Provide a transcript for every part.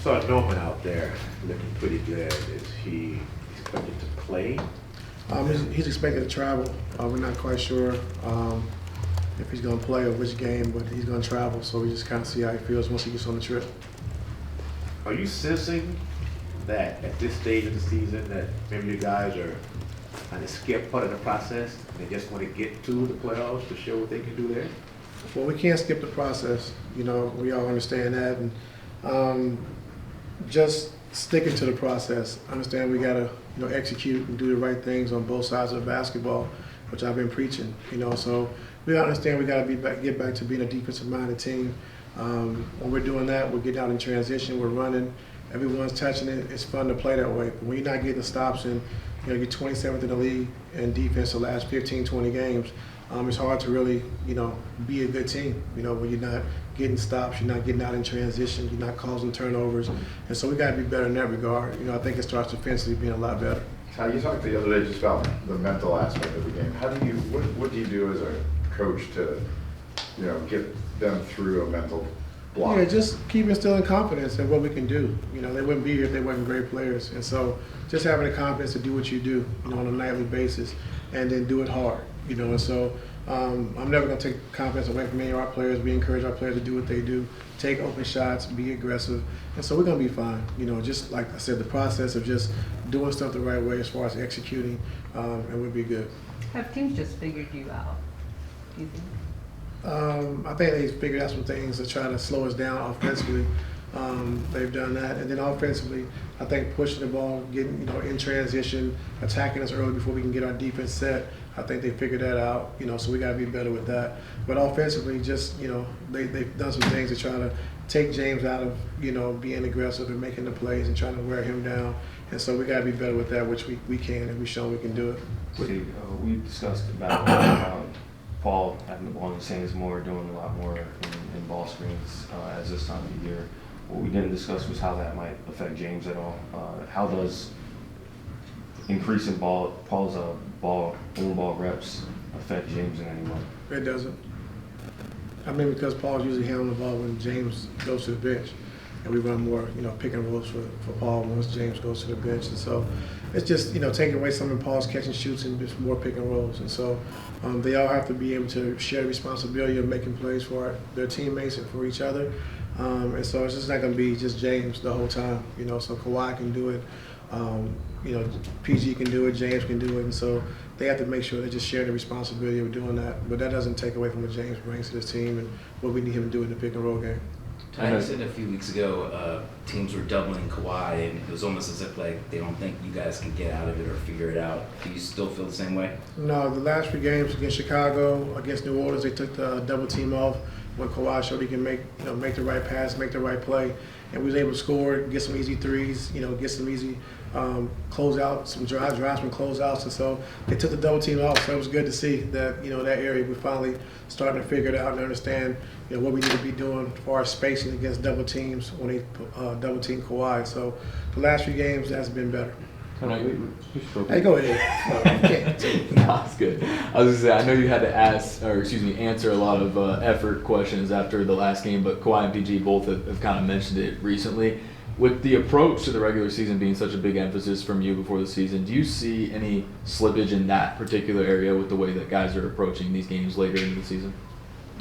Saw Norman out there looking pretty good. Is he expected to play? He's expected to travel. We're not quite sure if he's going to play or which game, but he's going to travel. So we just kind of see how he feels once he gets on the trip. Are you sensing that at this stage of the season that maybe you guys are kind of skip part of the process? They just want to get to the playoffs to show what they can do there? Well, we can't skip the process. You know, we all understand that, and just sticking to the process. Understand we gotta, execute and do the right things on both sides of the basketball, which I've been preaching. So we understand we gotta get back to being a defensive-minded team. When we're doing that, we're getting out in transition, we're running, everyone's touching it. It's fun to play that way. But when you're not getting the stops and you're 27th in the league in defense the last 15, 20 games, it's hard to really, be a good team. When you're not getting stops, you're not getting out in transition, you're not causing turnovers. And so we got to be better in that regard. I think it starts defensively being a lot better. How you talked the other day just about the mental aspect of the game. What do you do as a coach to, get them through a mental block? Yeah, just keep instilling confidence in what we can do. They wouldn't be here if they weren't great players. And so just having the confidence to do what you do, on a nightly basis, and then do it hard. And so I'm never going to take confidence away from any of our players. We encourage our players to do what they do, take open shots, be aggressive, and so we're going to be fine. Just like I said, the process of just doing stuff the right way as far as executing, and we'll be good. Have teams just figured you out, do you think? I think they figured out some things to try to slow us down offensively. They've done that, and then offensively, I think pushing the ball, getting in transition, attacking us early before we can get our defense set. I think they figured that out. So we got to be better with that. But offensively, just they've done some things to try to take James out of being aggressive and making the plays and trying to wear him down. And so we got to be better with that, which we can, and we've shown we can do it. See, we discussed about Paul having the ball in his hands more, doing a lot more in ball screens as this time of the year. What we didn't discuss was how that might affect James at all. How does increasing Paul's ball reps affect James in any way? It doesn't. Because Paul's usually handling the ball when James goes to the bench. And we run more, pick and rolls for Paul once James goes to the bench. And so it's just, taking away some of Paul's catch and shoots and just more pick and rolls. And so they all have to be able to share the responsibility of making plays for their teammates and for each other. And so it's just not going to be just James the whole time. So Kawhi can do it. PG can do it, James can do it, and so they have to make sure they just share the responsibility of doing that. But that doesn't take away from what James brings to this team and what we need him to do in the pick and roll game. Ty, you said a few weeks ago teams were doubling Kawhi, and it was almost as if they don't think you guys can get out of it or figure it out. Do you still feel the same way? No, the last 3 games against Chicago, against New Orleans, they took the double team off when Kawhi showed he can make the right pass, make the right play, and we was able to score, get some easy threes, get some easy closeouts, some drives from closeouts, and so they took the double team off. So it was good to see that that area we're finally starting to figure it out and understand what we need to be doing as far as spacing against double teams when they double team Kawhi. So the last few games that's been better. Hey, go ahead. No, it's good. I was gonna say, I know you had to answer a lot of effort questions after the last game, but Kawhi and PG both have kind of mentioned it recently. With the approach to the regular season being such a big emphasis from you before the season, do you see any slippage in that particular area with the way that guys are approaching these games later in the season?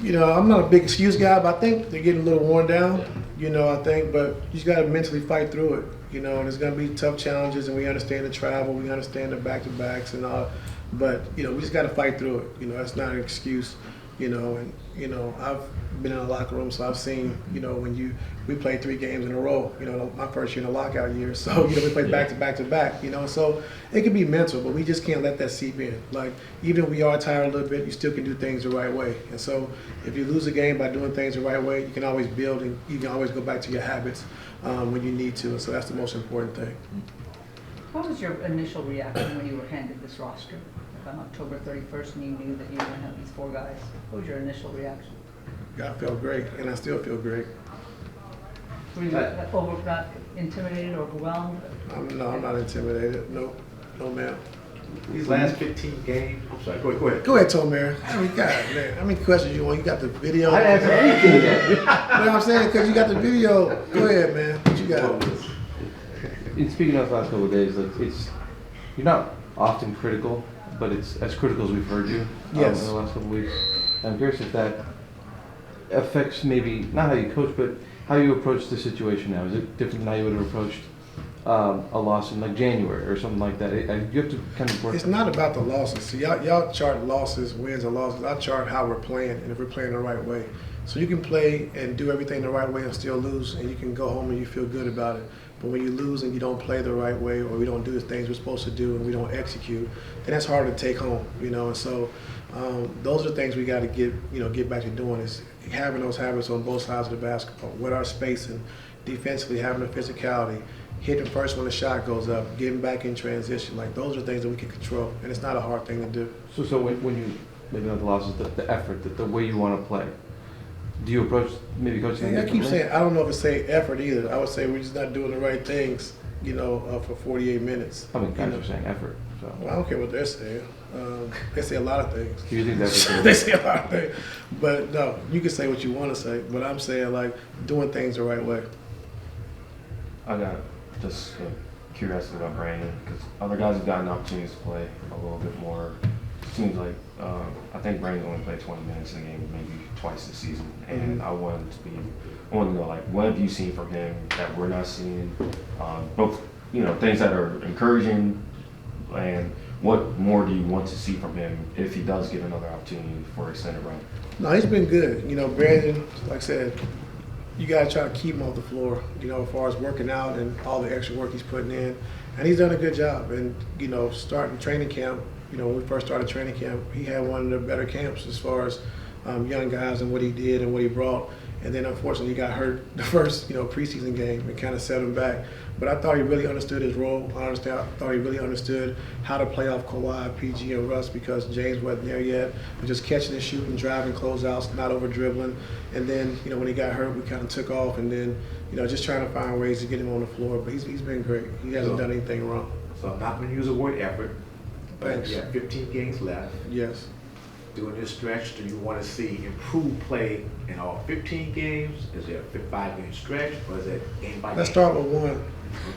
I'm not a big excuse guy, but I think they're getting a little worn down, I think, but you just got to mentally fight through it, and it's going to be tough challenges, and we understand the travel, we understand the back-to-backs and all, but, we just got to fight through it, that's not an excuse, and, I've been in a locker room, so I've seen, when we played 3 games in a row, my first year in a lockout year, so, we played back-to-back, so it can be mental, but we just can't let that seep in. Like, even if we are tired a little bit, you still can do things the right way, and so if you lose a game by doing things the right way, you can always build and you can always go back to your habits when you need to, and so that's the most important thing. What was your initial reaction when you were handed this roster? On October 31st and you knew that you were going to have these 4 guys. What was your initial reaction? I felt great, and I still feel great. Were you not intimidated or overwhelmed? No, I'm not intimidated. No, ma'am. These last 15 games, I'm sorry, go ahead. Go ahead, Tomer. Man, how many questions you want? You got the video. I didn't answer anything yet. You know what I'm saying? Because you got the video. Go ahead, man. What you got? And speaking of the last couple of days, like you're not often critical, but it's as critical as we've heard you Yes. in the last couple of weeks. I'm curious if that affects maybe not how you coach, but how you approach the situation now. Is it different than how you would have approached a loss in like January or something like that? You have to kind of work. It's not about the losses. See, y'all chart losses, wins and losses. I chart how we're playing and if we're playing the right way. So you can play and do everything the right way and still lose, and you can go home and you feel good about it. But when you lose and you don't play the right way, or we don't do the things we're supposed to do and we don't execute, then that's hard to take home, And so those are things we got to get back to doing, is having those habits on both sides of the basketball, with our spacing, defensively having the physicality, hitting first when the shot goes up, getting back in transition. Like, those are things that we can control, and it's not a hard thing to do. So when you maybe not the losses, the effort, the way you want to play. Do you approach maybe coaching? I keep saying, I don't know if it's say effort either. I would say we're just not doing the right things, for 48 minutes. I mean, guys are saying effort. So. Well, I don't care what they're saying. They say a lot of things. Do you think that's They say a lot of things. But no, you can say what you want to say. But I'm saying, like, doing things the right way. I got just curiosity about Brandon, because other guys have gotten opportunities to play a little bit more. Seems like I think Brandon only played 20 minutes in a game maybe twice this season, and I wanted to know, like, what have you seen from him that we're not seeing? Both things that are encouraging, and what more do you want to see from him if he does get another opportunity for extended run? No, he's been good. Brandon, like I said, you got to try to keep him off the floor, as far as working out and all the extra work he's putting in. And he's done a good job. And, starting training camp, when we first started training camp, he had one of the better camps as far as young guys and what he did and what he brought. And then, unfortunately, he got hurt the first, preseason game and kind of set him back. But I thought he really understood his role. I thought he really understood how to play off Kawhi, PG, and Russ, because James wasn't there yet. But just catching and shooting, driving closeouts, not over dribbling. And then, when he got hurt, we kind of took off. And then, just trying to find ways to get him on the floor. But he's been great. He hasn't done anything wrong. So I'm not going to use the word effort, but Thanks. you have 15 games left. Yes. During this stretch, do you want to see improved play in all 15 games? Is it a 5-game stretch, or is it game by game? Let's start with one.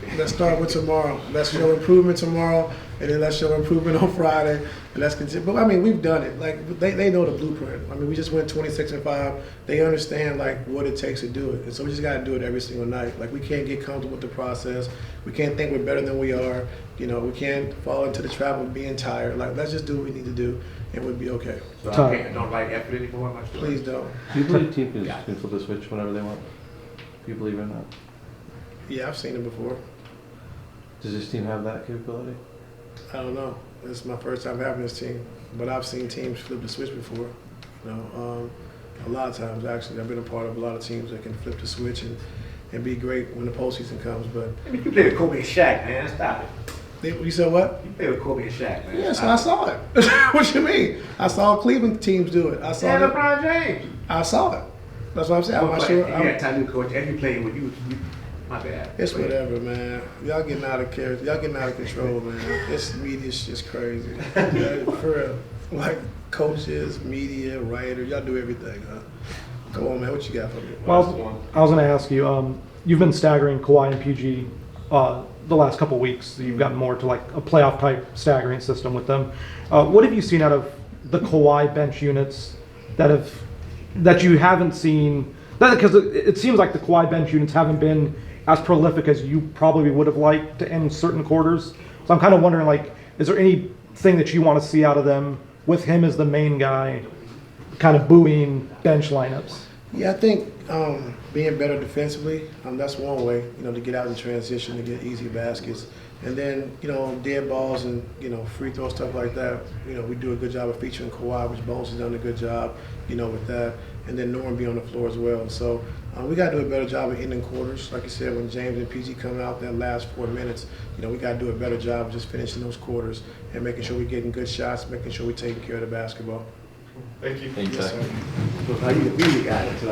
Okay. Let's start with tomorrow. Let's show improvement tomorrow, and then let's show improvement on Friday, and let's continue. But we've done it. Like, they know the blueprint. We just went 26-5. They understand what it takes to do it, and so we just got to do it every single night. Like, we can't get comfortable with the process. We can't think we're better than we are. We can't fall into the trap of being tired. Like, let's just do what we need to do, and we'll be okay. So I don't like effort anymore. Am I still- Please don't. Do you believe the team can flip the switch whenever they want? Do you believe in that? Yeah, I've seen it before. Does this team have that capability? I don't know. This is my first time having this team, but I've seen teams flip the switch before. A lot of times, actually. I've been a part of a lot of teams that can flip the switch and be great when the postseason comes. But You played with Kobe and Shaq, man. Stop it. you said what? You played with Kobe and Shaq, man. Yes, I saw it. What you mean? I saw Cleveland teams do it. I saw Yeah, it. LeBron James. I saw it. That's what I'm saying. I'm not sure. Yeah, time to coach, and you played with you. My bad. It's whatever, man. Y'all getting out of character. Y'all getting out of control, man. This media's just crazy. Yeah, for real. Like, coaches, media, writers, y'all do everything, huh? Come on, man. What you got for me? Well, I was going to ask you, you've been staggering Kawhi and PG the last couple weeks. You've gotten more to like a playoff type staggering system with them. What have you seen out of the Kawhi bench units that you haven't seen? Because it seems like the Kawhi bench units haven't been as prolific as you probably would have liked to end certain quarters. So I'm kind of wondering, like, is there anything that you want to see out of them with him as the main guy, kind of buoying bench lineups? Yeah, I think being better defensively, that's one way, to get out in transition, to get easy baskets. And then, dead balls and, free throw stuff like that, we do a good job of featuring Kawhi, which Bones has done a good job, with that. And then Norm be on the floor as well. So we got to do a better job of ending quarters. Like you said, when James and PG come out that last 4 minutes, we got to do a better job of just finishing those quarters and making sure we're getting good shots, making sure we're taking care of the basketball. Thank you. Thanks, Yes, Zach. sir. So now you the media guy until